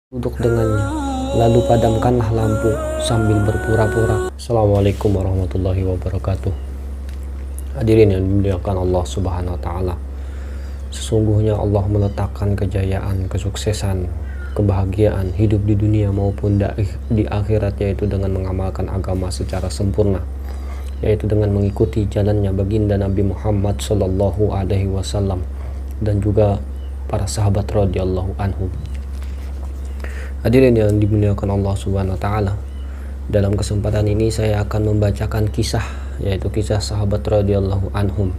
Duduk dengannya, lalu padamkanlah lampu sambil berpura-pura. Assalamualaikum warahmatullahi wabarakatuh. Hadirin yang dimuliakan Allah Subhanahu wa Ta'ala, sesungguhnya Allah meletakkan kejayaan, kesuksesan, kebahagiaan hidup di dunia maupun di akhirat, yaitu dengan mengamalkan agama secara sempurna, yaitu dengan mengikuti jalannya baginda Nabi Muhammad Sallallahu Alaihi Wasallam dan juga para sahabat radhiyallahu anhum. Hadirin yang dimuliakan Allah Subhanahu wa Ta'ala, dalam kesempatan ini saya akan membacakan kisah, yaitu kisah sahabat radhiyallahu anhum.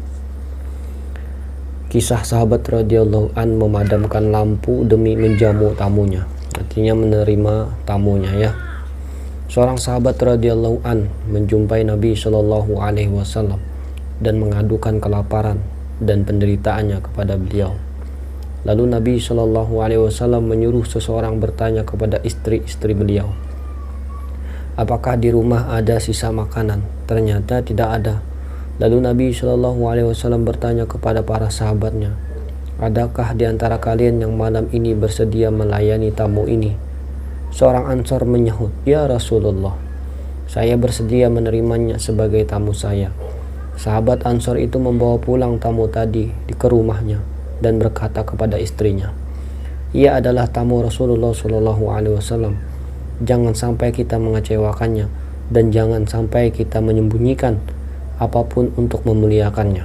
Kisah sahabat radhiyallahu an memadamkan lampu demi menjamu tamunya, artinya menerima tamunya ya. Seorang sahabat radhiyallahu an menjumpai Nabi Shallallahu Alaihi Wasallam dan mengadukan kelaparan dan penderitaannya kepada beliau. Lalu Nabi Shallallahu Alaihi Wasallam menyuruh seseorang bertanya kepada istri-istri beliau, apakah di rumah ada sisa makanan? Ternyata tidak ada. Lalu Nabi Shallallahu Alaihi Wasallam bertanya kepada para sahabatnya, adakah di antara kalian yang malam ini bersedia melayani tamu ini? Seorang Ansor menyahut, ya Rasulullah, saya bersedia menerimanya sebagai tamu saya. Sahabat Ansor itu membawa pulang tamu tadi ke rumahnya dan berkata kepada istrinya, ia adalah tamu Rasulullah Shallallahu Alaihi Wasallam. Jangan sampai kita mengecewakannya dan jangan sampai kita menyembunyikan apapun untuk memuliakannya.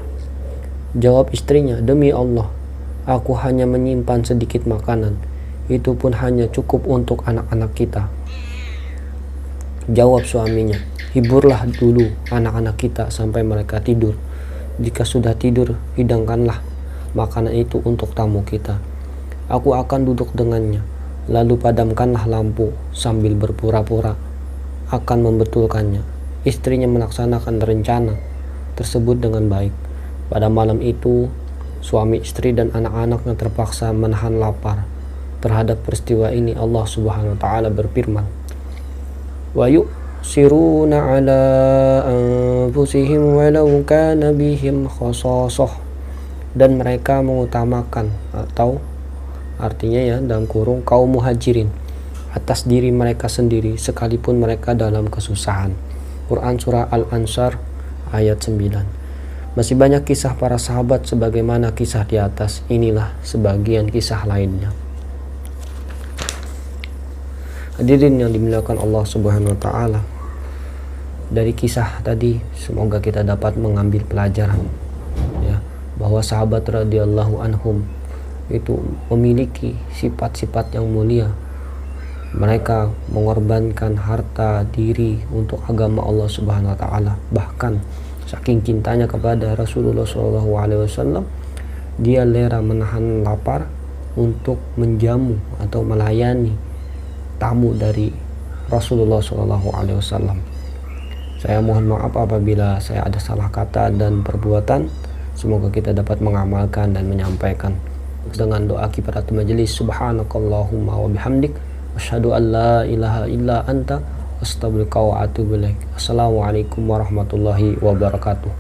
Jawab istrinya, demi Allah, aku hanya menyimpan sedikit makanan, itu pun hanya cukup untuk anak-anak kita. Jawab suaminya, hiburlah dulu anak-anak kita sampai mereka tidur. Jika sudah tidur, hidangkanlah makanan itu untuk tamu kita. Aku akan duduk dengannya, lalu padamkanlah lampu sambil berpura-pura akan membetulkannya. Istrinya melaksanakan rencana tersebut dengan baik. Pada malam itu, suami istri dan anak-anaknya terpaksa menahan lapar. Terhadap peristiwa ini Allah Subhanahu wa Ta'ala berfirman, wa yu'siruna ala anfusihim walau kana bihim khasasah, dan mereka mengutamakan, atau artinya ya dalam kurung, kaum muhajirin atas diri mereka sendiri sekalipun mereka dalam kesusahan. Quran surah Al-Ansar ayat 9. Masih banyak kisah para sahabat sebagaimana kisah di atas. Inilah sebagian kisah lainnya. Hadirin yang dimuliakan Allah Subhanahu wa Ta'ala, dari kisah tadi semoga kita dapat mengambil pelajaran ya, bahwa sahabat radhiyallahu anhum itu memiliki sifat-sifat yang mulia. Mereka mengorbankan harta diri untuk agama Allah Subhanahu wa Ta'ala. Bahkan saking cintanya kepada Rasulullah Shallallahu Alaihi Wasallam, dia rela menahan lapar untuk menjamu atau melayani tamu dari Rasulullah Shallallahu Alaihi Wasallam. Saya mohon maaf apabila saya ada salah kata dan perbuatan. Semoga kita dapat mengamalkan dan menyampaikan dengan doa kifaratul majelis. Subhanakallahumma wa bihamdik, asyhadu an la ilaha illa anta, astaghfiruka wa atubu ilaik. Assalamualaikum warahmatullahi wabarakatuh.